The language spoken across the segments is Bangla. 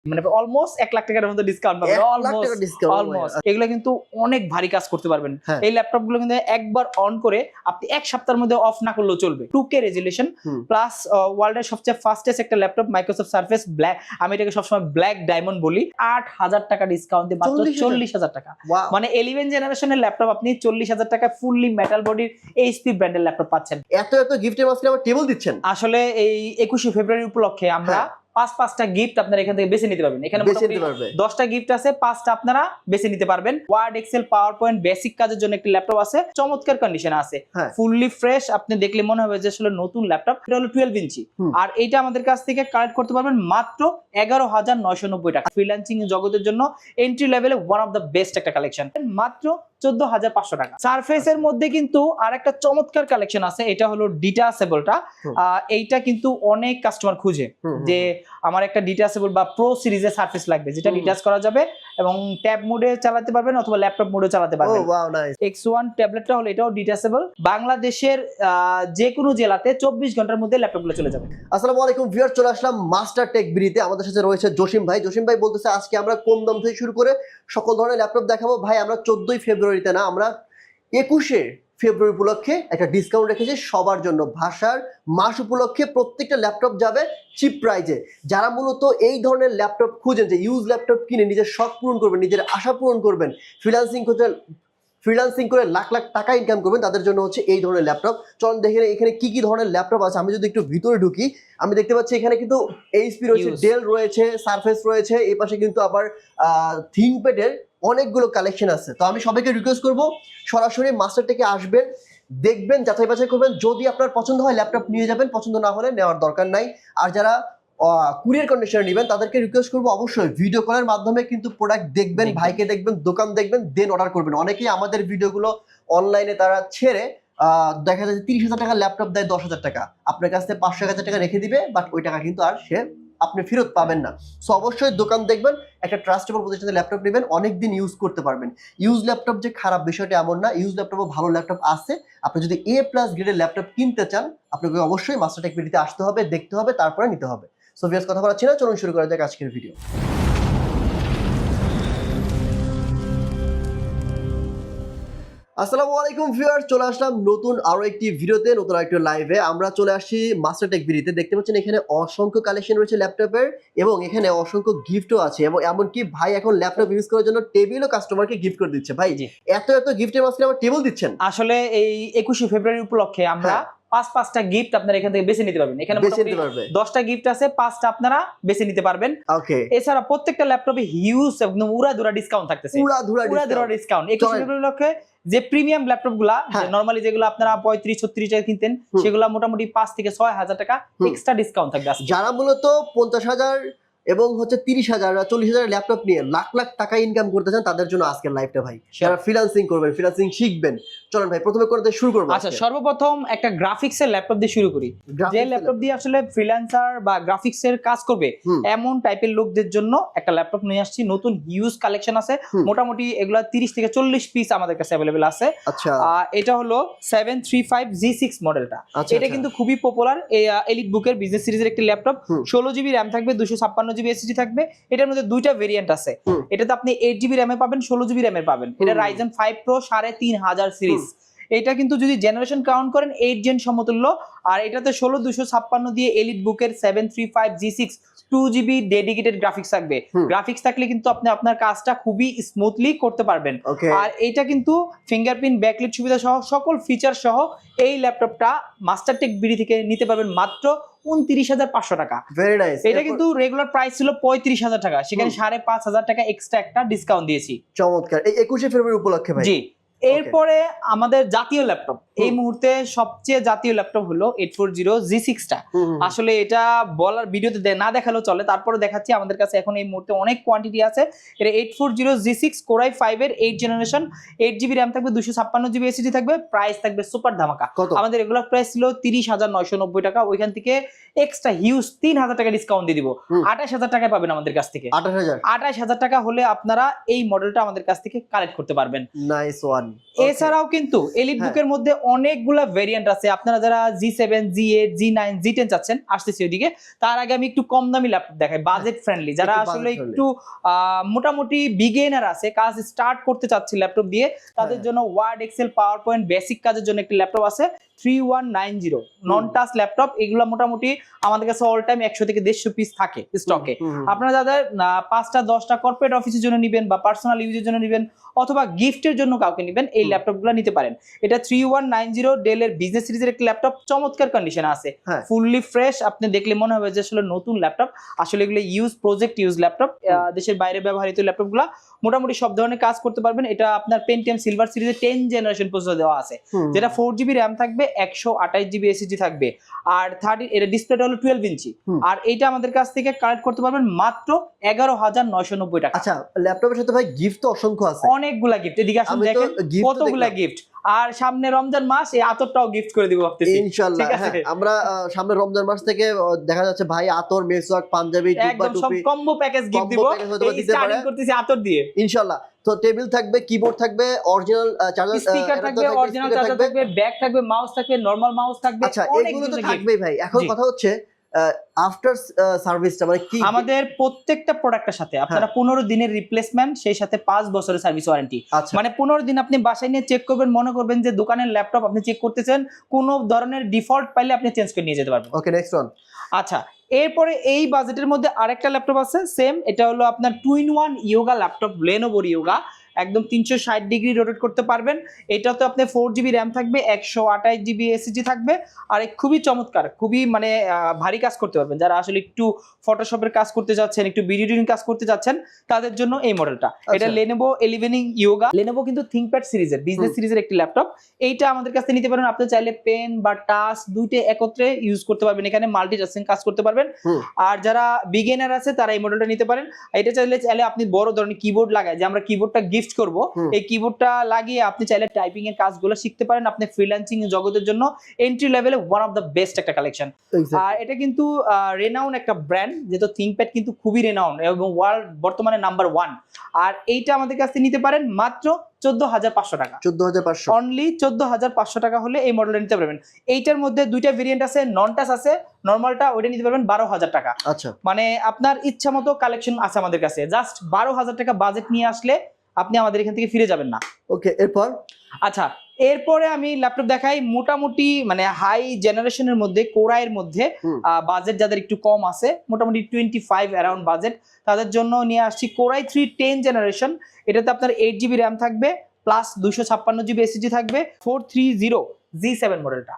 মানে অলমোস্ট 1 লাখ টাকার মতো ডিসকাউন্ট পাবেন। অলমোস্ট এগুলো কিন্তু অনেক ভারী কাজ করতে পারবেন। এই ল্যাপটপ গুলো কিন্তু একবার অন করে আপনি এক সপ্তাহের মধ্যে অফ না করলেও চলবে। 2K রেজোলিউশন প্লাস ওয়ার্ল্ডের সবচেয়ে ফাস্টেস্ট একটা ল্যাপটপ মাইক্রোসফট সারফেস ব্ল্যাক, আমি এটাকে সবসময় ব্ল্যাক ডায়মন্ড বলি। 8,000 টাকা ডিসকাউন্ট দিয়ে মাত্র 40,000 টাকা। মানে 11 জেনারেশনের ল্যাপটপ আপনি 40,000 টাকা ফুললি মেটাল বডির এইচপি ব্র্যান্ডের ল্যাপটপ পাচ্ছেন। এত গিফটের মাঝখানে আবার টেবিল দিচ্ছেন। আসলে এই 21শে ফেব্রুয়ারি উপলক্ষে আমরা 5টা গিফট আপনারা এখান থেকে বেছে নিতে পারবেন। এখানে মোটামুটি 10টা গিফট আছে, 5টা আপনারা বেছে নিতে পারবেন। Word, excel, power point basic কাজের জন্য একটি ল্যাপটপ আছে, চমৎকার কন্ডিশনে আছে, ফুললি ফ্রেশ। আপনি দেখলে মনে হবে যে আসলে নতুন ল্যাপটপ। এটা হলো 12 ইঞ্চি আর এইটা আমাদের কাছ থেকে কালেক্ট করতে পারবেন মাত্র 11,990 টাকা। ফ্রিল্যান্সিং জগতের জন্য এন্ট্রি লেভেলে ওয়ান অফ দ্য বেস্ট একটা কালেকশন, মাত্র 14,500 টাকা। সারফেসের মধ্যে কিন্তু আরেকটা চমৎকার কালেকশন আছে, এটা হলো ডিটাচেবলটা। এইটা কিন্তু অনেক কাস্টমার খুঁজে যে আমার একটা ডিটাচেবল বা প্রো সিরিজের সারফেস লাগবে, যেটা ডিটাচ করা যাবে এবং ট্যাব মোডে চালাতে পারবেন অথবা ল্যাপটপ মোডে চালাতে পারবেন। X1 ট্যাবলেটটা হলো এটাও ডিটাচেবল। বাংলাদেশের যে কোনো জেলাতে 24 ঘন্টার মধ্যে ল্যাপটপগুলো চলে যাবে। আসসালামু আলাইকুম ভিউয়ার, চলে আসলাম মাস্টার টেক বিডিতে। আমাদের সাথে রয়েছে জসিম ভাই। জসিম ভাই বলতেছে আজকে আমরা কম দাম থেকে শুরু করে সকল ধরনের ল্যাপটপ দেখাবো। ভাই আমরা 14ই ফেব্রুয়ারিতে না, আমরা 21শে ফেব্রুয়ারি উপলক্ষে একটা ডিসকাউন্ট রেখেছি সবার জন্য। ভাষার মাস উপলক্ষে প্রত্যেকটা ল্যাপটপ যাবে চিপ প্রাইজে। যারা মূলত এই ধরনের ল্যাপটপ খুঁজেন, যে ইউজ ল্যাপটপ কিনে নিজের শখ পূরণ করবেন, নিজের আশা পূরণ করবেন, ফ্রিল্যান্সিং করে লাখ লাখ টাকা ইনকাম করবেন, তাদের জন্য হচ্ছে এই ধরনের ল্যাপটপ। চলুন দেখে এখানে কি কি ধরনের ল্যাপটপ আছে। আমি যদি একটু ভিতরে ঢুকি, আমি দেখতে পাচ্ছি এখানে কিন্তু এইচপি রয়েছে, ডেল রয়েছে, সারফেস রয়েছে, এই পাশে কিন্তু আবার থিংকপ্যাডের অনেকগুলো কালেকশন আছে। তো আমি সবাইকে রিকোয়েস্ট করবো সরাসরি মাস্টার টেকে আসবেন, দেখবেন, যাচাই বাছাই করবেন। যদি আপনার পছন্দ হয় ল্যাপটপ নিয়ে যাবেন, পছন্দ না হলে নেওয়ার দরকার নাই। আর যারা কুরিয়ার কন্ডিশনে নেবেন তাদেরকে রিকোয়েস্ট করবো অবশ্যই ভিডিও কলের মাধ্যমে কিন্তু প্রোডাক্ট দেখবেন, ভাইকে দেখবেন, দোকান দেখবেন, দেন অর্ডার করবেন। অনেকেই আমাদের ভিডিওগুলো অনলাইনে তারা ছেড়ে দেখা যায় 30,000 টাকা ল্যাপটপ দেয় 10,000 টাকা, আপনার কাছ থেকে 500,000 টাকা রেখে দিবে, বাট ওই টাকা কিন্তু আর আপনি ফেরত পাবেন না। সো অবশ্যই দোকান দেখবেন, একটা ট্রাস্টেবল প্রতিষ্ঠানে ল্যাপটপ নেবেন, অনেকদিন ইউজ করতে পারবেন। ইউজ ল্যাপটপ যে খারাপ বিষয়টা এমন না, ইউজ ল্যাপটপও ভালো ল্যাপটপ আছে। আপনি যদি A+ গ্রেডের ল্যাপটপ কিনতে চান, আপনাকে অবশ্যই মাস্টার টেক বিডিতে আসতে হবে, দেখতে হবে, তারপরে নিতে হবে। সো ভিউয়ার্স, কথা বলাচ্ছি না, চলুন শুরু করা যাক আজকের ভিডিও। আসসালামু আলাইকুম ভিউয়ার্স, চলে আসলাম নতুন আরো একটি ভিডিওতে, নতুন আরেকটি লাইভে। আমরা চলে আসছি মাস্টার টেক বিডিতে। দেখতে পাচ্ছেন এখানে অসংখ্য কালেকশন রয়েছে ল্যাপটপের, এবং এখানে অসংখ্য গিফটও আছে। এবং এমনকি ভাই এখন ল্যাপটপ ইউজ করার জন্য টেবিলও কাস্টমারকে গিফট করে দিচ্ছে। ভাই এত গিফটের মাঝখানে আবার টেবিল দিচ্ছেন। আসলে এই 21শে ফেব্রুয়ারি উপলক্ষে আমরা 5টা গিফট আপনারা এখান থেকে বেছে নিতে পারবেন। এখানে মোটামুটি 10টা গিফট আছে, 5টা আপনারা বেছে নিতে পারবেন। ওকে, এছাড়া প্রত্যেকটা ল্যাপটপে হিউজ একদম উড়াধুরা ডিসকাউন্ট থাকতেছে। উড়াধুরা ডিসকাউন্ট 21শে ফেব্রুয়ারি উপলক্ষে। যে প্রিমিয়াম ল্যাপটপ গুলা নরমালি যেগুলো আপনারা 35-36 টাকা কিনতেন, সেগুলো মোটামুটি 5 থেকে 6,000 টাকা এক্সট্রা ডিসকাউন্ট থাকবে। যারা মূলত 50,000 এবং হচ্ছে 30,000 40,000 ল্যাপটপ নিয়ে লাখ লাখ টাকা ইনকাম করতে চান, তাদের জন্য আজকের লাইভটা ভাই। যারা ফ্রিল্যান্সিং করবেন, ফ্রিল্যান্সিং শিখবেন, চলুন ভাই প্রথমে করতে শুরু করব। আচ্ছা, সর্বপ্রথম একটা গ্রাফিক্সের ল্যাপটপ দিয়ে শুরু করি। যে ল্যাপটপ দিয়ে আসলে ফ্রিল্যান্সার বা গ্রাফিক্সের কাজ করবে এমন টাইপের লোকদের জন্য একটা ল্যাপটপ নিয়ে আসছি। নতুন হিউজ কালেকশন আছে, মোটামুটি এগুলা 30 থেকে 40 পিস আমাদের কাছে अवेलेबल আছে। আচ্ছা, এটা হলো 735G6 মডেলটা। এটা কিন্তু খুবই পপুলার, এলিট বুকের বিজনেস সিরিজের একটি ল্যাপটপ। 16GB র‍্যাম থাকবে, 256GB SSD থাকবে। এটার মধ্যে দুইটা ভেরিয়েন্ট আছে। এটাতে আপনি 8GB র‍্যামে পাবেন, 16GB র‍্যামে পাবেন। এটা Ryzen 5 Pro 3500 সিরিজ। এটা কিন্তু যদি জেনারেশন কাউন্ট করেন 8 জেন সমতুল্য। আর এটাতে 16256 দিয়ে এলিট বুকের 735G6 2GB ডেডিকেটেড গ্রাফিক্স থাকবে। গ্রাফিক্স থাকলে কিন্তু আপনি আপনার কাজটা খুবই স্মুথলি করতে পারবেন। আর এটা কিন্তু ফিঙ্গারপ্রিন্ট ব্যাকলিট সুবিধা সহ সকল ফিচার সহ এই ল্যাপটপটা মাস্টার টেক বিডি থেকে নিতে পারবেন মাত্র 29,500 টাকা। Very nice. এটা কিন্তু রেগুলার প্রাইস ছিল 35,000 টাকা, সেখানে 5,500 টাকা এক্সট্রা একটা ডিসকাউন্ট দিয়েছি। চমৎকার। এই 21শে ফেব্রুয়ারি উপলক্ষে ভাই। জি। এরপরে আমাদের জাতীয় ল্যাপটপ, এই মুহূর্তে সবচেয়ে জাতীয় ল্যাপটপ হলো 840G6টা। আসলে এটা বলার ভিডিওতে না দেখালেও চলে, তারপরে দেখাচ্ছি। আমাদের কাছে এখন এই মুহূর্তে অনেক কোয়ান্টিটি আছে। এটা 840G6 Core i5 এর 8 জেনারেশন, 8GB র‍্যাম থাকবে, 256GB SSD থাকবে। প্রাইস থাকবে সুপার ধামাকা। আমাদের রেগুলার প্রাইস ছিল 30,990 টাকা, ওইখান থেকে এক্সট্রা হিউজ 3,000 টাকা ডিসকাউন্ট দিয়ে দিব। 28,000 টাকায় পাবেন আমাদের কাছ থেকে। 28,000 টাকা হলে আপনারা এই মডেলটা আমাদের কাছ থেকে কালেক্ট করতে পারবেন। Nice one. এছাড়াও কিন্তু এলিট বুকের মধ্যে অনেকগুলা ভেরিয়েন্ট আছে। আপনারা যারা G7, G8, G9, G10 চাচ্ছেন, আসতেছি ওইদিকে। তার আগে আমি একটু কম দামি ল্যাপটপ দেখাই, বাজেট ফ্রেন্ডলি, যারা আসলে একটু মোটামুটি বিগিনার আছে, কাজ স্টার্ট করতে চাচ্ছে ল্যাপটপ দিয়ে, তাদের জন্য word, excel, power point basic কাজের জন্য একটি ল্যাপটপ আছে 3190 নন টাচ ল্যাপটপ। এগুলো মোটামুটি আমাদের কাছে অল টাইম 100 থেকে 150 পিস থাকে স্টকে। আপনারা যাদের 5টা 10টা কর্পোরেট অফিসের জন্য নেবেন বা পার্সোনাল ইউজের জন্য নেবেন অথবা গিফটের জন্য কাউকে নেবেন, এই ল্যাপটপগুলো নিতে পারেন। এটা 3190 ডেলের বিজনেস সিরিজের একটি ল্যাপটপ, চমৎকার কন্ডিশনে আছে, ফুললি ফ্রেশ। আপনি দেখলে মনে হবে যে আসলে নতুন ল্যাপটপ, আসলে এগুলো প্রজেক্ট ইউজ ল্যাপটপ। দেশের বাইরে ব্যবহৃত ল্যাপটপগুলো মোটামুটি সব ধরনের কাজ করতে পারবেন। এটা আপনার পেন্টিয়াম সিলভার সিরিজের 10 জেনারেশন প্রসেসর দেওয়া আছে, যেটা 4GB র্যাম থাকবে, 128GB এসএসডি থাকবে, আর 30 এর ডিসপ্লেটা হলো 12 ইঞ্চি। আর এইটা আমাদের কাছ থেকে কালেক্ট করতে পারবেন মাত্র 11,990 টাকা। আচ্ছা, ল্যাপটপের সাথে ভাই গিফট তো অসংখ্য আছে, অনেকগুলা গিফট। এদিকে আসুন দেখেন কতগুলা গিফট। আর সামনে রমজান মাস, এই আতরটাও গিফট করে দিব ভাবতেছি ইনশাআল্লাহ। আমরা সামনে রমজান মাস থেকে দেখা যাচ্ছে ভাই আতর, মেসওয়াক, পাঞ্জাবি, জুব্বা, একদম সব টুপি কম্বো প্যাকেজ গিফট দিব। এই স্টার্টিং করতেছি আতর দিয়ে ইনশাআল্লাহ। তো টেবিল থাকবে, কিবোর্ড থাকবে, অরিজিনাল চার্জার, স্পিকার থাকবে, অরিজিনাল চার্জার থাকবে, ব্যাগ থাকবে, মাউস থাকবে, নরমাল মাউস থাকবে। আচ্ছা, এগুলো তো থাকবেই ভাই। এখন কথা হচ্ছে আফটার সার্ভিসটা মানে কি? আমাদের প্রত্যেকটা প্রোডাক্টের সাথে আপনারা 15 দিনের রিপ্লেসমেন্ট, সেই সাথে 5 বছরের সার্ভিস ওয়ারেন্টি। মানে 15 দিন আপনি বাসায় নিয়ে চেক করবেন, মনে করবেন যে দোকানের ল্যাপটপ আপনি চেক করতেছেন, কোনো ধরনের ডিফল্ট পাইলে আপনি চেঞ্জ করে নিয়ে যেতে পারবেন। ওকে, নেক্সট ওয়ান। আচ্ছা, এরপরে এই বাজেটের মধ্যে আরেকটা ল্যাপটপ আছে সেম, এটা হলো আপনার 2-in-1 yoga laptop, Lenovo yoga, একদম 360 ডিগ্রি রোটেট করতে পারবেন। এটাতে আপনার 4GB র্যাম থাকবে, 128GB এসএসডি থাকবে, আর খুবই চমৎকার, খুবই মানে ভারী কাজ করতে পারবেন। যারা আসলে একটু ফটোশপের কাজ করতে যাচ্ছেন, একটু ভিডিও এডিটিং কাজ করতে যাচ্ছেন, তাদের জন্য এই মডেলটা। এটা Lenovo 11 ইয়োগা। Lenovo কিন্তু ThinkPad সিরিজের, বিজনেস সিরিজের একটি ল্যাপটপ। এইটা আমাদের কাছে নিতে পারেন। আপনি চাইলে পেন বা টাচ দুইটা একত্রে ইউজ করতে পারবেন, এখানে মাল্টিটাস্কিং কাজ করতে পারবেন। আর যারা বিগিনার আছে তারা এই মডেলটা নিতে পারেন। এটা চাইলে আপনি বড় ধরনের কিবোর্ড লাগায়, যে আমরা কিবোর্ডটা গিফট করব, এই কিবোর্ডটা লাগিয়ে আপনি চাইলে টাইপিং এর কাজগুলো শিখতে পারেন। আপনি ফ্রিল্যান্সিং জগতের জন্য এন্ট্রি লেভেলে ওয়ান অফ দ্য বেস্ট একটা কালেকশন। আর এটা কিন্তু রেনাউন একটা ব্র্যান্ড, যেহেতু ThinkPad কিন্তু খুবই রেনাউন এবং ওয়ার্ল্ড বর্তমানে নাম্বার 1। আর এইটা আমাদের কাছ থেকে নিতে পারেন মাত্র 14,500 টাকা। 14,500 অনলি 14,500 টাকা হলে এই মডেলটা নিতে পারবেন। এইটার মধ্যে দুইটা ভেরিয়েন্ট আছে, নন টাচ আছে, নরমালটা ওইটা নিতে পারবেন 12,000 টাকা। আচ্ছা, মানে আপনার ইচ্ছা মতো কালেকশন আছে আমাদের কাছে। জাস্ট 12,000 টাকা বাজেট নিয়ে আসলে আপনি আমাদের এখান থেকে ফিরে যাবেন না। ওকে, এরপর? আচ্ছা, এরপরে আমি ল্যাপটপ দেখাই মোটামুটি মানে হাই জেনারেশনের মধ্যে, কোরাইয়ের মধ্যে, বাজেট যাদের একটু কম আছে, মোটামুটি 25 অ্যারাউন্ড বাজেট, তাদের জন্য নিয়ে আসছি কোরাই 3 10 জেনারেশন। এটাতে আপনার 8GB র্যাম থাকবে, প্লাস 256GB এসএসডি থাকবে, 430 G7 মডেলটা,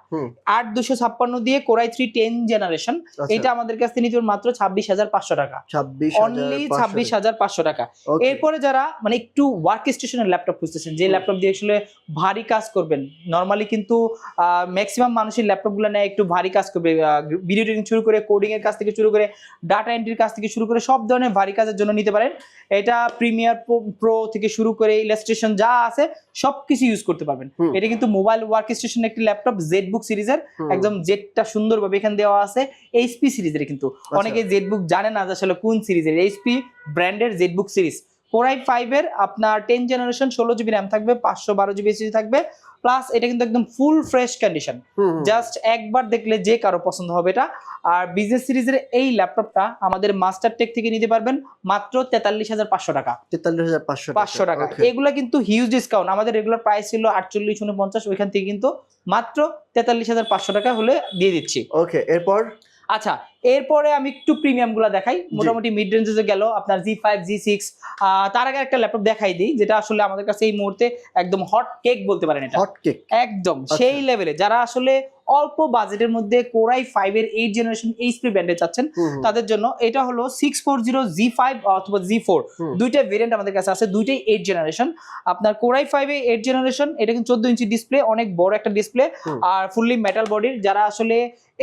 8256 দিয়ে কোরাই 3 10 জেনারেশন। এটা আমাদের কাছ থেকে নিতে মাত্র 26,500 টাকা। অনলি 26,500 টাকা। এরপরে যারা মানে একটু ওয়ার্ক স্টেশনের ল্যাপটপ খুঁজতেছেন, যে ল্যাপটপ দিয়ে আসলে ভারী কাজ করবেন, নরমালি কিন্তু ম্যাক্সিমাম মানুষের ল্যাপটপগুলো নেয় একটু ভারী কাজ করবে, ভিডিও এডিটিং শুরু করে, কোডিং এর কাজ থেকে শুরু করে, ডাটা এন্ট্রির কাজ থেকে শুরু করে, সব ধরনের ভারী কাজের জন্য নিতে পারেন। এটা প্রিমিয়ার প্রো থেকে শুরু করে ইলাস্ট্রেশন যা আছে সবকিছু ইউজ করতে পারবেন। এটা কিন্তু মোবাইল ওয়ার্ক স্টেশন একটি ল্যাপটপ, জেডবুক সিরিজের, একদম জেডটা সুন্দরভাবে এখানে দেওয়া আছে। এইচপি সিরিজের, কিন্তু অনেকে জেডবুক জানে না যে আসলে কোন সিরিজের। এইচপি ব্র্যান্ডের জেডবুক সিরিজ, কোরাই 5 এর আপনার 10 জেনারেশন, 16GB র্যাম থাকবে, 512GB এসএসডি থাকবে, প্লাস এটা কিন্তু একদম ফুল ফ্রেশ কন্ডিশন। জাস্ট একবার দেখলে যে কারো পছন্দ হবে এটা। আর বিজনেস সিরিজের এই ল্যাপটপটা আমাদের মাস্টার টেক থেকে নিতে পারবেন মাত্র 43,500 টাকা। 43,500 টাকা। এগুলা কিন্তু হিউজ ডিসকাউন্ট। আমাদের রেগুলার প্রাইস ছিল 48,49, ওইখান থেকে কিন্তু মাত্র 43,500 টাকা হলে দিয়ে দিচ্ছি। ওকে, এরপর? আচ্ছা, এরপরে আমি একটু প্রিমিয়াম গুলা দেখাই, মোটামুটি মিড রেঞ্জে গেল আপনার G5 G6। তার আগে একটা ল্যাপটপ দেখাই দিই, যেটা আসলে আমাদের কাছে এই মুহূর্তে একদম হট কেক বলতে পারেন। এটা হট কেক একদম সেই লেভেলে, যারা আসলে অল্প বাজেটের মধ্যে কোরাই 5 এর 8 জেনারেশন এইচপি ব্র্যান্ডে চাচ্ছেন, তাদের জন্য এটা হলো 640 G5 অথবা G4, দুইটা ভেরিয়েন্ট আমাদের কাছে আছে, দুইটাই 8 জেনারেশন। আপনার কোরাই 5 এ 8 জেনারেশন, এটা কিন্তু 14 ইঞ্চি ডিসপ্লে, অনেক বড় একটা ডিসপ্লে, আর ফুললি মেটাল বডির। যারা আসলে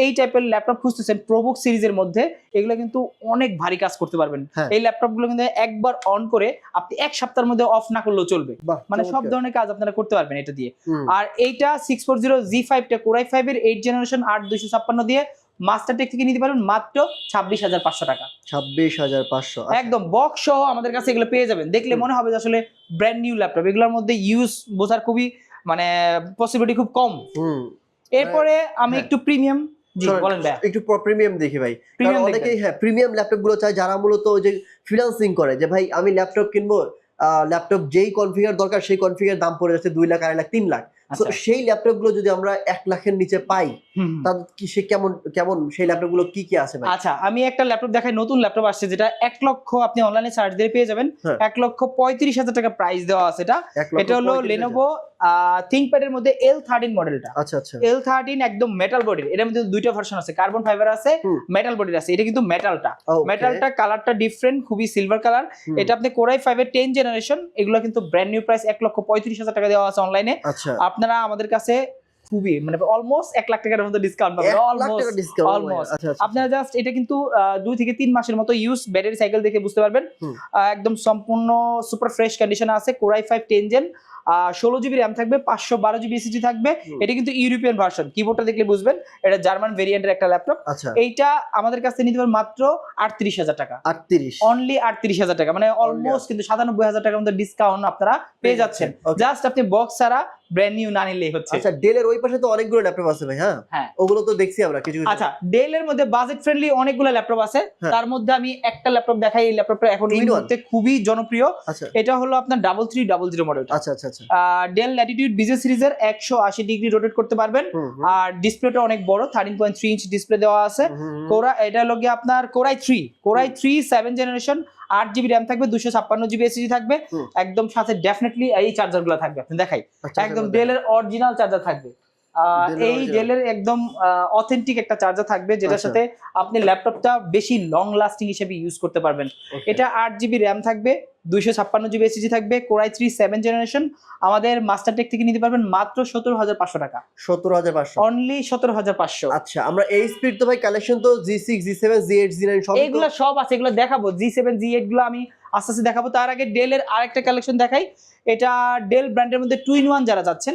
এই টাইপের ল্যাপটপ খুঁজতেছেন প্রোবুক সিরিজের মধ্যে, এগুলো কিন্তু অনেক ভারী কাজ করতে পারবেন। এই ল্যাপটপ গুলো কিন্তু একবার অন করে আপনি এক সপ্তাহের মধ্যে অফ না করলেও চলবে, মানে সব ধরনের কাজ আপনারা করতে পারবেন এটা দিয়ে। আর এইটা 640 G5 টা কোরাই 5 এর 8 জেনারেশন, 8256 দিয়ে মাস্টারটেক থেকে নিতে পারবেন মাত্র 26,500 টাকা। 26,500 একদম বক্স সহ আমাদের কাছে এগুলো পেয়ে যাবেন। দেখলে মনে হবে যে আসলে ব্র্যান্ড নিউ ল্যাপটপ। এগুলোর মধ্যে ইউজ বোঝার খুবই মানে পসিবিলিটি খুব কম। এরপরে আমি একটু প্রিমিয়াম বলেন ভাই, একটু প্রিমিয়াম দেখি ভাই, কারণ প্রিমিয়াম অনেকেই প্রিমিয়াম ল্যাপটপ গুলো চায় যারা মূলত ওই যে ফ্রিল্যান্সিং করে, যে ভাই আমি ল্যাপটপ কিনবো, ল্যাপটপ যেই কনফিগার দরকার সেই কনফিগার দাম পড়ে যাচ্ছে 2 লাখ, 2.5 লাখ, 3 লাখ। তো সেই ল্যাপটপ গুলো যদি আমরা 1 লাখের নিচে পাই, তাহলে কি সে কেমন সেই ল্যাপটপ গুলো কি আছে ভাই? আচ্ছা, আমি একটা ল্যাপটপ দেখাই, নতুন ল্যাপটপ আসছে যেটা 1 লক্ষ, আপনি অনলাইনে সার্চ দিয়ে পেয়ে যাবেন, 1,35,000 টাকা প্রাইস দেওয়া আছে। এটা হলো Lenovo ThinkPad এর মধ্যে L13 মডেলটা। আচ্ছা আচ্ছা, L13 একদম মেটাল বডির। এর মধ্যে দুইটা ভার্সন আছে, কার্বন ফাইবার আছে, মেটাল বডির আছে। এটা কিন্তু মেটালটা কালারটা ডিফারেন্ট, খুবই সিলভার কালার। এটা আপনি Core i5 এর 10 জেনারেশন। এগুলো কিন্তু ব্র্যান্ড নিউ প্রাইস 1,35,000 টাকা দেওয়া আছে অনলাইনে। আপনারা আমাদের কাছে খুবই মানে অলমোস্ট 1 লাখ টাকার মতো ডিসকাউন্ট পাবেন। অলমোস্ট আপনারা জাস্ট এটা কিন্তু 2 থেকে 3 মাসের মতো ইউজ ব্যাটারি সাইকেল দেখে বুঝতে পারবেন। একদম সম্পূর্ণ সুপার ফ্রেশ কন্ডিশনে আছে। Core i5 10 gen, 16 GB RAM থাকবে, 512 জিবি এসএসডি থাকবে। এটা কিন্তু ইউরোপিয়ান ভার্সন, কিবোর্ডটা দেখলে বুঝবেন এটা জার্মান ভেরিয়েন্টের একটা ল্যাপটপ। এইটা আমাদের কাছে নিতে পারবেন মাত্র 38,000 টাকা। অনলি 38,000 টাকা, মানে অলমোস্ট কিন্তু 97,000 টাকার মতো ডিসকাউন্ট আপনারা পেয়ে যাচ্ছেন। জাস্ট আপনি বক্স ছাড়া ব্র্যান্ড নিউ না নিলেই হচ্ছে। আচ্ছা, ডেলের ওই পাশে তো অনেকগুলো ল্যাপটপ আছে ভাই। হ্যাঁ, ওগুলো তো দেখছি আমরা কিছু। আচ্ছা, ডেলের মধ্যে বাজেট ফ্রেন্ডলি অনেকগুলো ল্যাপটপ আছে। তার মধ্যে আমি একটা ল্যাপটপ দেখাই। এই ল্যাপটপটা এখন এই মুহূর্তে খুবই জনপ্রিয়। এটা হলো আপনার 3300 মডেলটা। আচ্ছা আচ্ছা আচ্ছা, ডেল ল্যাটিটিউড বিজনেস সিরিজের 180 ডিগ্রি রোটেট করতে পারবেন। আর ডিসপ্লেটা অনেক বড়, 13.3 ইঞ্চ ডিসপ্লে দেওয়া আছে। এটা হলো গিয়ে আপনার Core i3 7 generation, 8 GB RAM থাকবে, 256 জিবি এসএসডি থাকবে। একদম সাথে ডেফিনেটলি এই চার্জার গুলো থাকবে। আপনি দেখাই, একদম ডেলের অরিজিনাল চার্জার থাকবে। এই ডেলের একদম অথেন্টিক একটা চার্জার থাকবে, যেটার সাথে আপনি ল্যাপটপটা বেশি লং লাস্টিং হিসেবে ইউজ করতে পারবেন। এটা 8 জিবি র্যাম থাকবে, 256 জিবি এসএসডি থাকবে। Core i3 7 জেনারেশন আমাদের মাস্টারটেক থেকে নিতে পারবেন মাত্র 17,500 টাকা। 17,500, অনলি 17,500। আচ্ছা, আমরা এই স্পিড তো ভাই কালেকশন তো G6 G7 G8 G9 সব এগুলো সব আছে, এগুলো দেখাবো। G7 G8 গুলো আমি আস্তে আস্তে দেখাবো। তার আগে ডেলের আরেকটা কালেকশন দেখাই। এটা ডেল ব্র্যান্ডের মধ্যে 2-in-1 যারা যাচ্ছেন,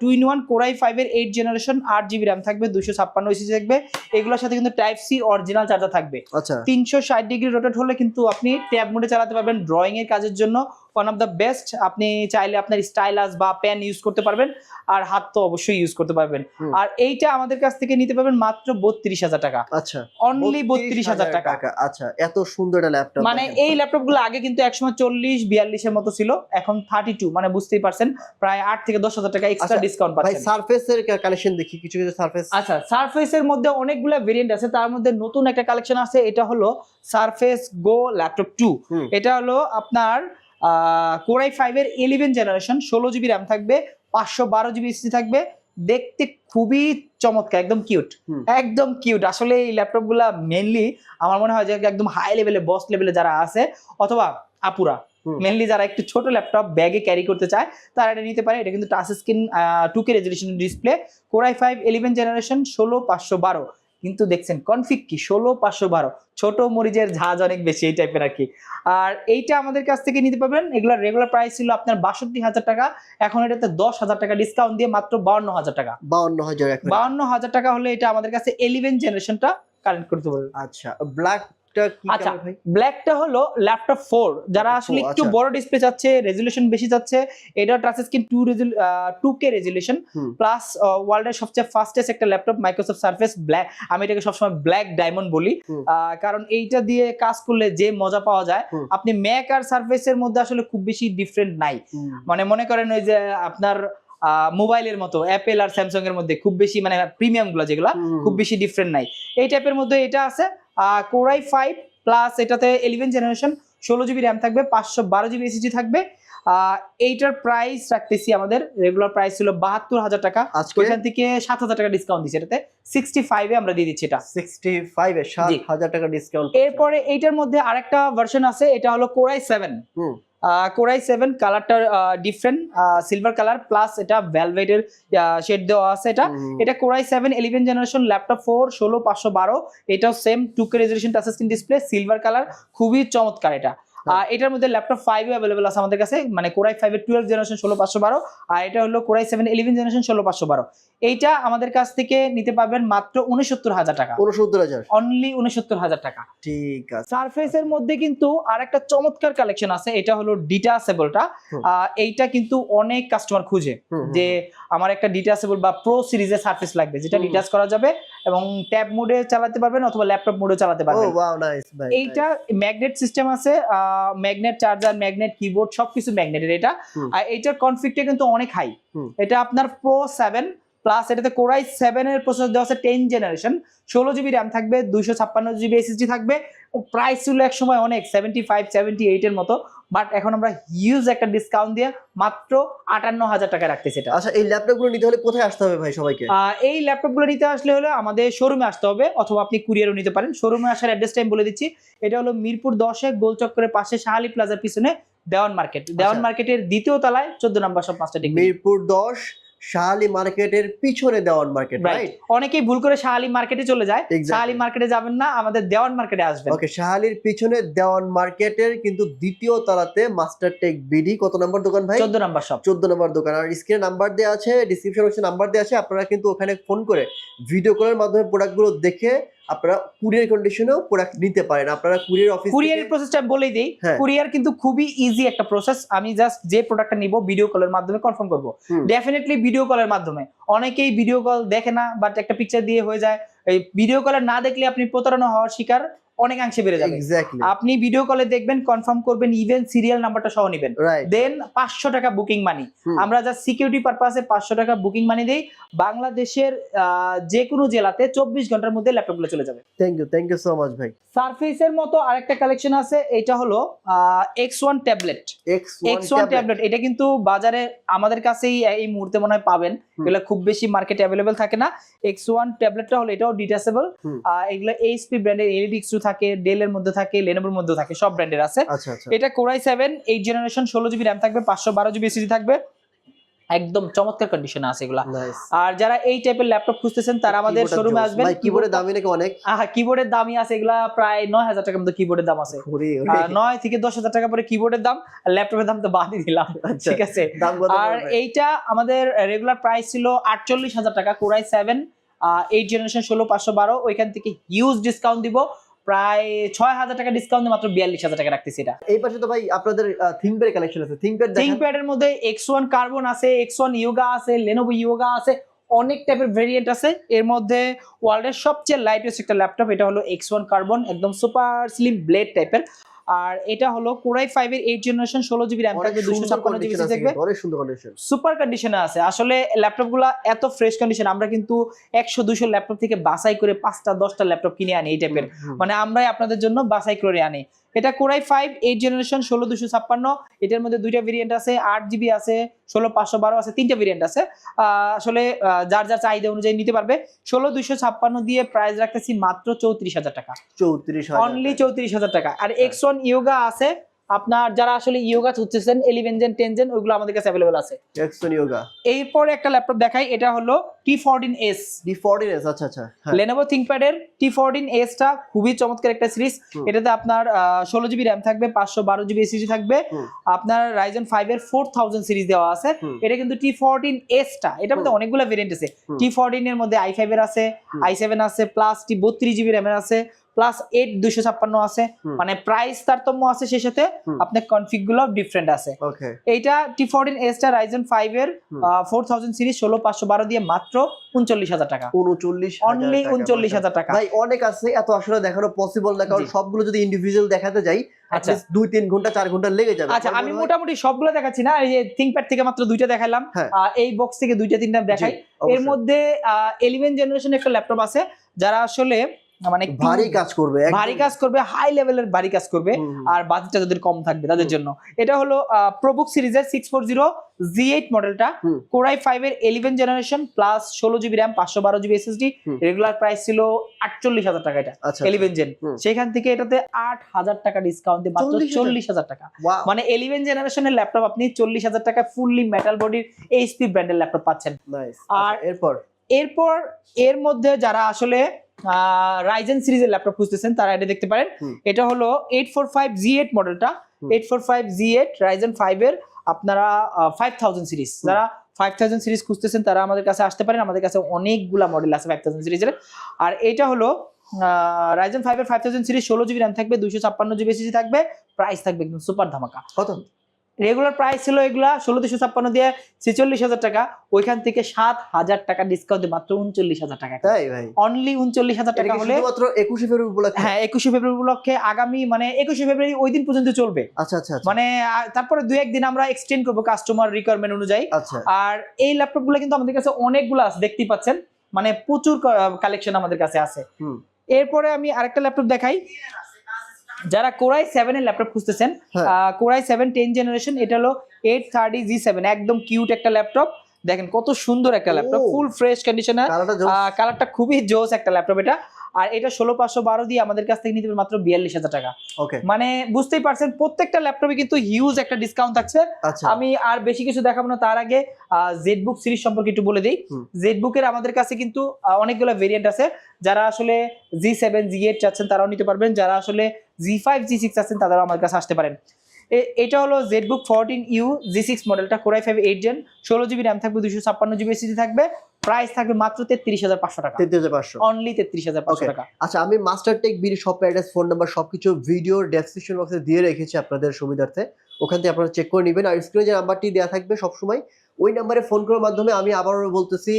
2-in-1 Core i5 এর 8 জেনারেশন, 8 জিবি র্যাম থাকবে, 256 এসএসডি থাকবে। এগুলোর সাথে কিন্তু টাইপ সি অরিজিনাল চার্জার থাকবে। 360 ডিগ্রি রোটেট হলে কিন্তু আপনি ট্যাব মোডে চালাতে পারবেন। ড্রয়িং এর কাজের জন্য ওয়ান অফ দ্য বেস্ট। আপনি চাইলে আপনার স্টাইলাস বা পেন ইউজ করতে পারবেন, আর হাত তো অবশ্যই ইউজ করতে পারবেন। আর এইটা আমাদের কাছ থেকে নিতে পারবেন মাত্র 32,000 টাকা। আচ্ছা, অনলি 32,000 টাকা। আচ্ছা, এত সুন্দর একটা ল্যাপটপ। মানে এই ল্যাপটপ গুলো আগে কিন্তু একসময় 40-42 এর মতো ছিল, এখন 32, মানে বুঝতেই পারছেন প্রায় 8 থেকে 10,000 টাকা এক্সট্রা ডিসকাউন্ট পাচ্ছেন। ভাই সারফেস এর কালেকশন দেখি, কিছু সারফেস। আচ্ছা, সারফেস এর মধ্যে অনেকগুলো ভেরিয়েন্ট আছে, তার মধ্যে নতুন একটা কালেকশন আছে। এটা হলো সারফেস গো ল্যাপটপ 2। এটা হলো আপনার Core i5 এর 11 জেনারেশন, 16 জিবি র্যাম থাকবে, 512 জিবি এসএসডি থাকবে। দেখতে খুবই চমৎকার, একদম কিউট। আসলে এই ল্যাপটপ গুলা মেইনলি আমার মনে হয় যে একদম হাই লেভেলে, বস লেভেলে যারা আছে, অথবা আপুরা মেইনলি যারা একটু ছোট ল্যাপটপ ব্যাগে ক্যারি করতে চায়, তারা এটা নিতে পারে। এটা কিন্তু touch screen 2K resolution display. Core i5 11 generation, 16,512। কিন্তু দেখছেন কনফিগ কি 16,512, ছোট মরিচের ঝাঁজ অনেক বেশি, এই টাইপের আর কি। আর এইটা আমাদের কাছ থেকে নিতে পারবেন। এগুলোর রেগুলার প্রাইস ছিল আপনার 62,000 টাকা, এখন এটাতে 10,000 টাকা ডিসকাউন্ট দিয়ে মাত্র 52,000 টাকা। 52,000 টাকা হলে এটা আমাদের কাছে 11 জেনারেশনটা কানেক্ট করতে পারবেন। আচ্ছা, ব্ল্যাক আচ্ছা, ব্ল্যাকটা হলো ল্যাপটপ 4, যারা আসলে একটু বড় ডিসপ্লে চাচ্ছে, রেজোলিউশন বেশি চাচ্ছে। এটা touch screen 2K resolution plus ওয়ার্ল্ডের সবচেয়ে ফাস্টেস্ট একটা ল্যাপটপ, মাইক্রোসফট সারফেস ব্ল্যাক। আমি এটাকে সবসময় ব্ল্যাক ডায়মন্ড বলি, কারণ এইটা দিয়ে কাজ করলে যে মজা পাওয়া যায়, আপনি ম্যাক আর সারফেসের মধ্যে আসলে খুব বেশি ডিফারেন্ট নাই। মানে মনে করেন ওই যে আপনার মোবাইলের মতো অ্যাপেল আর স্যামসাং এর মধ্যে খুব বেশি, মানে প্রিমিয়াম গুলো যেগুলো, খুব বেশি ডিফারেন্ট নাই। এই টাইপের মধ্যে এটা আছে। Core i5 প্লাস এটাতে 11 জেনারেশন, 16 জিবি র্যাম থাকবে, 512 জিবি এসএসডি থাকবে। এইটার প্রাইস রাখতেছি, আমাদের রেগুলার প্রাইস ছিল 72,000 টাকা, ওইখান থেকে 7,000 টাকা ডিসকাউন্ট দিচ্ছি। এটাতে 65 এ আমরা দিয়ে দিচ্ছি। এটা 65 এ 7,000 টাকা ডিসকাউন্ট। এরপরে এইটার মধ্যে আরেকটা ভার্সন আছে, এটা হলো Core i7। Core i7 কালারটা ডিফারেন্ট, সিলভার কালার প্লাস এটা ভেলভেটের শেড দেওয়া আছে। এটা Core i7 11 জেনারেশন, ল্যাপটপ 4, 16,512। এটাও same 2K resolution touch screen display, silver colour, খুবই চমৎকার এটা। এটার মধ্যে ল্যাপটপ 5 अवेलेबल আছে আমাদের কাছে, মানে কোরাই 5 এর 12 জেনারেশন 16512, আর এটা হলো কোরাই 7 11 জেনারেশন 16512। এইটা আমাদের কাছ থেকে নিতে পারবেন মাত্র 69000 টাকা, 69000, অনলি 69000 টাকা। ঠিক আছে। সারফেসের মধ্যে কিন্তু আরেকটা চমৎকার কালেকশন আছে, এটা হলো ডিটাচেবলটা। এইটা কিন্তু অনেক কাস্টমার খুঁজে যে আমার একটা ডিটাচেবল বা প্রো সিরিজের সারফেস লাগবে যেটা ডিটাচ করা যাবে এবং ট্যাব মোডে চালাতে পারবেন অথবা ল্যাপটপ মোডে চালাতে পারবেন। ও ওয়াও, নাইস ভাই। এইটা ম্যাগনেট সিস্টেম আছে, ম্যাগনেট চার্জার, ম্যাগনেট কিবোর্ড সবকিছু ম্যাগনেটের এটা। আর এইটার কনফিগটা কিন্তু অনেক হাই। এটা আপনার প্রো 7 প্লাস, এটাতে কোরাই 7 এর প্রসেসর দেওয়া আছে 10 জেনারেশন, 16 জিবি র্যাম থাকবে, 256 জিবি এসএসডি থাকবে। প্রাইস ছিল এক সময় অনেক 75 78 এর মতো, বাট এখন আমরা হিউজ একটা ডিসকাউন্ট দিয়ে মাত্র 58000 টাকা রাখতেছি এটা। আচ্ছা, এই ল্যাপটপগুলো নিতে হলে কোথায় আসতে হবে ভাই সবাইকে? এই ল্যাপটপগুলো নিতে আসলে হলো আমাদের শোরুমে আসতে হবে অথবা আপনি কুরিয়ারও নিতে পারেন। শোরুমে আসার অ্যাড্রেসটা আমি বলে দিচ্ছি, এটা হলো মিরপুর 10 গোল চক্করের পাশে শাহালি প্লাজার পিছনে দেওয়ান মার্কেট। দেওয়ান মার্কেটের দ্বিতীয় তলায় 14 নম্বর সব 5টা ডিগ্রি। মিরপুর 10 শাহালি মার্কেটের পিছনে দেওয়ান মার্কেট, রাইট? অনেকেই ভুল করে শাহালি মার্কেটে চলে যায়, শাহালি মার্কেটে যাবেন না, আমাদের দেওয়ান মার্কেটে আসবেন। ওকে, শাহালির পিছনে দেওয়ান মার্কেটের কিন্তু দ্বিতীয় তলাতে মাস্টার টেক বিডি। কত নম্বর দোকান ভাই? 14 নম্বর শপ। 14 নম্বর দোকান। আর স্ক্রিনে নাম্বার দেওয়া আছে, ডেসক্রিপশন বক্সে নাম্বার দেওয়া আছে, আপনারা কিন্তু ওখানে ফোন করে ভিডিও কলের মাধ্যমে প্রোডাক্টগুলো দেখে আপনারা কুরিয়ার কন্ডিশনেও প্রোডাক্ট নিতে পারেন। আপনারা কুরিয়ার অফিস, কুরিয়ারের প্রসেসটা বলেই দেই, কুরিয়ার কিন্তু খুবই ইজি একটা প্রসেস। আমি জাস্ট যে প্রোডাক্টটা নিব ভিডিও কলের মাধ্যমে কনফার্ম করব, ডেফিনেটলি ভিডিও কলের মাধ্যমে। অনেকেই ভিডিও কল দেখে না, বাট একটা পিকচার দিয়ে হয়ে যায়। এই ভিডিও কলে না দেখলে আপনি প্রতারণা হওয়ার শিকার অনেকাংশে বেড়ে যাবে। আপনি ভিডিও কলে দেখবেন, কনফার্ম করবেন, ইভেন সিরিয়াল নাম্বারটা সহ নেবেন, দেন 500 টাকা বুকিং মানি। আমরা জাস্ট সিকিউরিটি পারপাসে 500 টাকা বুকিং মানি দেই। বাংলাদেশের যে কোনো জেলাতে 24 ঘন্টার মধ্যে ল্যাপটপগুলো চলে যাবে। থ্যাংক ইউ সো মাচ ভাই। সারফেসের মতো আরেকটা কালেকশন আছে, এটা হলো X1 ট্যাবলেট। X1 ট্যাবলেট এটা কিন্তু বাজারে আমাদের কাছেই এই মুহূর্তে মনে হয় পাবেন, এগুলো খুব বেশি মার্কেটে अवेलेबल থাকে না। X1 ট্যাবলেটটা হলো এটাও ডিটাচেবল। এগুলো এইচপি ব্র্যান্ডের, এলইডি থাকে, ডেল এর মধ্যে থাকে, লেনোভোর মধ্যে থাকে, সব ব্র্যান্ডের আছে। এটা কোরাই 7 8 জেনারেশন, 16 জিবি র্যাম থাকবে, 512 জিবি এসএসডি থাকবে, একদম চমৎকার কন্ডিশনে আছে এগুলা। আর যারা এই টাইপের ল্যাপটপ খুঁজতেছেন তারা আমাদের শোরুমে আসবেন। কিবোর্ডের দামই নাকি অনেক? কিবোর্ডের দামই আছে, এগুলা প্রায় 9000 টাকার মতো কিবোর্ডের দাম আছে। 9 থেকে 10,000 টাকা পরে কিবোর্ডের দাম, আর ল্যাপটপের দাম তো বাদই দিলাম, ঠিক আছে। আর এইটা আমাদের রেগুলার প্রাইস ছিল 48,000 টাকা, কোরাই 7 8 জেনারেশন 16512। ওইখান থেকে হিউজ ডিসকাউন্ট দিব, প্রায় 6000 টাকা ডিসকাউন্ট দিয়ে মাত্র 42000 টাকা রাখতেছি এটা। এই পাশে তো ভাই আপনাদের থিংকপ্যাড কালেকশন আছে। থিংকপ্যাড এর মধ্যে X1 কার্বন আছে, X1 ইয়োগা আছে, লেনোভো ইয়োগা আছে, অনেক টাইপের ভেরিয়েন্ট আছে। এর মধ্যে ওয়ার্ল্ডের সবচেয়ে লাইটওয়েট একটা ল্যাপটপ, এটা হলো X1 কার্বন, একদম সুপার স্লিম ব্লেড টাইপের। আর এটা হলো কোরাই 5 এর 8 জেনারেশন, 16 জিবি র্যাম থাকবে, 256 জিবি এসএসডি থাকবে, অনেক সুন্দর কন্ডিশন, সুপার কন্ডিশনে আছে। আসলে ল্যাপটপগুলো এত ফ্রেশ কন্ডিশন, আমরা কিন্তু 100 200 ল্যাপটপ থেকে বাছাই করে 5টা 10টা ল্যাপটপ কিনে আনি এই টাইপের, মানে আমরাই আপনাদের জন্য বাছাই করে আনি। এটা কোরাই 5 8 জেনারেশন, 16256। এটার মধ্যে দুইটা ভেরিয়েন্ট আছে, 8 জিবি আছে, 16512 আছে, তিনটা ভেরিয়েন্ট আছে। আসলে যার যার চাহিদা অনুযায়ী নিতে পারবে। 16256 দিয়ে প্রাইস রাখতেছি মাত্র 34000 টাকা, 34000, অনলি 34000 টাকা। আর X1 ইয়োগা আছে, আপনার যারা আসলে ইয়োগা খুঁজতেছেন 11 জেন 10 জেন, ওইগুলো আমাদের কাছে अवेलेबल আছে। X1 yoga. এরপর একটা ল্যাপটপ দেখাই, এটা হলো T14s। আচ্ছা। Lenovo ThinkPad এর T14s টা খুবই চমৎকার একটা সিরিজ। এটাতে আপনার 16 জিবি র্যাম থাকবে, 512 জিবি এসএসডি থাকবে, আপনার Ryzen 5 এর 4000 সিরিজ দেওয়া আছে। এটা কিন্তু T14s টা, এটার মধ্যে অনেকগুলো ভেরিয়েন্ট আছে। T14 এর মধ্যে i5 এর আছে, i7 আছে, প্লাস 32 জিবি র্যাম এর আছে, প্লাস 8 256 আছে, মানে প্রাইস তারতম্য আছে, সেই সাথে আপনার কনফিগ গুলো ডিফারেন্ট আছে। এইটা T14s টা Ryzen 5 এর 4000 সিরিজ, 16512 দিয়ে মাত্র 39000 টাকা, 39000, অনলি 39000 টাকা। ভাই অনেক আছে, এত আসলে দেখানো পসিবল না, কারণ সবগুলো যদি ইন্ডিভিজুয়াল দেখাতে যাই আচ্ছা 2-3 ঘন্টা 4 ঘন্টা লেগে যাবে। আচ্ছা, আমি মোটামুটি সবগুলো দেখাচ্ছি না, এই যে ThinkPad থেকে মাত্র দুইটা দেখাইলাম, এই বক্স থেকে দুইটা তিনটা দেখাই। এর মধ্যে 11 জেনারেশন একটা ল্যাপটপ আছে, যারা আসলে মানে ভারী কাজ করবে, হাই লেভেলের ভারী কাজ করবে, আর বাজেটটা যাদের কম থাকবে তাদের জন্য। এটা হলো প্রোবুক সিরিজের 640 Z8 মডেলটা, কোরাই 5 এর 11 generation, plus 16 GB RAM, 512 GB SSD. Regular price ছিল 48000 টাকা এটা 11 জেন, সেখান থেকে এটাতে 8000 টাকা ডিসকাউন্ট দিয়ে মাত্র 40000 টাকা। মানে 11 জেনারেশনের ল্যাপটপ আপনি 40000 টাকা ফুললি মেটাল বডির এইচপি ব্র্যান্ডের ল্যাপটপ পাচ্ছেন। আর এরপর এর মধ্যে যারা আসলে রাইজেন সিরিজের ল্যাপটপ খুঁজতেছেন তারা এটা দেখতে পারেন। এটা হলো 845Z8 মডেলটা, 845Z8 রাইজেন 5 এর আপনারা 5000 সিরিজ, যারা 5000 সিরিজ খুঁজতেছেন তারা আমাদের কাছে আসতে পারেন, আমাদের কাছে অনেকগুলা মডেল আছে 5000 সিরিজের। আর এটা হলো রাইজেন 5 এর 5000 সিরিজ, 16GB RAM থাকবে, 256GB SSD থাকবে, প্রাইস থাকবে একদম সুপার ধামাকা। কত? রেগুলার প্রাইস ছিল এগুলা 16356 দিয়ে 46000 টাকা, ওইখান থেকে 7000 টাকা ডিসকাউন্ট দিয়ে মাত্র 39000 টাকা। তাই ভাই? অনলি 39000 টাকা হলে শুধুমাত্র 21শে ফেব্রুয়ারি উপলক্ষে? হ্যাঁ 21শে ফেব্রুয়ারি উপলক্ষে, আগামী মানে 21শে ফেব্রুয়ারি ওই দিন পর্যন্ত চলবে। আচ্ছা আচ্ছা মানে তারপরে 2-1 দিন আমরা এক্সটেন্ড করব কাস্টমার রিকোয়ারমেন্ট অনুযায়ী। আচ্ছা। আর এই ল্যাপটপ গুলো কিন্তু আমাদের কাছে অনেকগুলো আছে, দেখতেই পাচ্ছেন, মানে প্রচুর কালেকশন আমাদের কাছে আছে। এরপরে আমি আরেকটা ল্যাপটপ দেখাই, যারা কোরাই 7 এর ল্যাপটপ খুঁজতেছেন, কোরাই 7 10 জেনারেশন, এটা হলো 830G7, একদম কিউট একটা ল্যাপটপ, দেখেন কত সুন্দর একটা ল্যাপটপ, ফুল ফ্রেশ কন্ডিশনে, কালারটা খুবই জোস একটা ল্যাপটপ এটা। আর এটা 16512 দিয়ে আমাদের কাছ থেকে নিতে পারবেন মাত্র 42000 টাকা। মানে বুঝতেই পারছেন প্রত্যেকটা ল্যাপটপে কিন্তু হিউজ একটা ডিসকাউন্ট থাকছে। আমি আর বেশি কিছু দেখাবো না, তার আগে জেডবুক সিরিজ সম্পর্কে একটু বলে দিই। জেডবুকের আমাদের কাছে কিন্তু অনেকগুলো ভেরিয়েন্ট আছে, যারা আসলে G7 G8 চাচ্ছেন তারাও নিতে পারবেন, যারা আসলে G5 G6 আছেন তারাও আমার কাছে আসতে পারেন। এটা হলো জেডবুক 14U G6 মডেলটা, কোরাই 5 8 জেন, 16GB RAM থাকবে, 256GB SSD থাকবে, প্রাইস থাকবে মাত্র 33500 টাকা। 33500, অনলি 33500 টাকা। আচ্ছা, আমি master tech BD shop address, phone number সবকিছু ভিডিও ডেসক্রিপশন বক্সে দিয়ে রেখেছি আপনাদের সুবিধার্থে, ওখান থেকে আপনারা চেক করে নেবেন। আর স্ক্রিনে যে নাম্বারটি দেওয়া থাকবে সবসময়, ওই নাম্বারে ফোন করার মাধ্যমে, আমি আবারও বলতেছি,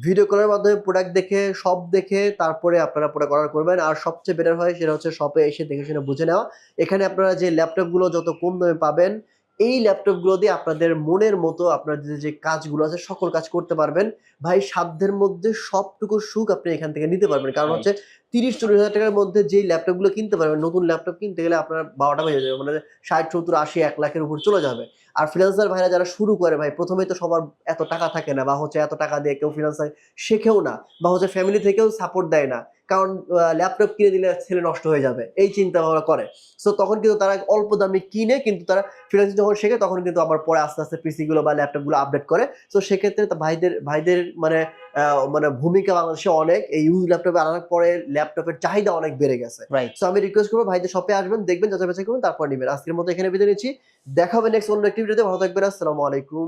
ভিডিও কলের মাধ্যমে প্রোডাক্ট দেখে, সব দেখে তারপরে আপনারা প্রোডাক্ট অর্ডার করবেন। আর সবচেয়ে বেটার হয় সেটা হচ্ছে শপে এসে দেখে শুনে বুঝে নেওয়া। এখানে আপনারা যে ল্যাপটপগুলো যত কম দামে পাবেন, এই ল্যাপটপগুলো দিয়ে আপনাদের মনের মতো আপনাদের যে কাজগুলো আছে সকল কাজ করতে পারবেন ভাই, সাধ্যের মধ্যে সবটুকু সুখ আপনি এখান থেকে নিতে পারবেন। কারণ হচ্ছে 30-40 হাজার টাকার মধ্যে যে ল্যাপটপগুলো কিনতে পারবেন, নতুন ল্যাপটপ কিনতে গেলে আপনার 12টা বেজে যাবে, মানে 60-70-80-1 লাখের উপর চলে যাবে। আর ফ্রিল্যান্সার ভাইরা যারা শুরু করে ভাই, প্রথমেই তো সবার এত টাকা থাকে না, বা হচ্ছে এত টাকা দিয়ে কেউ ফ্রিল্যান্সার শেখেও না, বা হচ্ছে ফ্যামিলি থেকেও সাপোর্ট দেয় না, কারণ ল্যাপটপ কিনে দিলে ছেলে নষ্ট হয়ে যাবে, এই চিন্তা ভাবনা করে। সো তখন কিন্তু তারা অল্প দামে কিনে, কিন্তু তারা ফ্রিল্যান্সিং যখন শেখে তখন কিন্তু আবার পরে আস্তে আস্তে পিসি গুলো বা ল্যাপটপ গুলো আপডেট করে। সো সেক্ষেত্রে ভাইদের মানে ভূমিকা বাংলাদেশে অনেক, এই ইউজ ল্যাপটপে আনার পরে ল্যাপটপের চাহিদা অনেক বেড়ে গেছে। সো আমি রিকোয়েস্ট করবো ভাইদের শপে আসবেন, দেখবেন, যাচাই বাছাই করবেন, তারপর নেবেন। আজকের মতো এখানে বিদায় নিচ্ছি, দেখা হবে নেক্সট অন্য একটি ভিডিওতে। ভালো থাকবেন, আসসালামু আলাইকুম।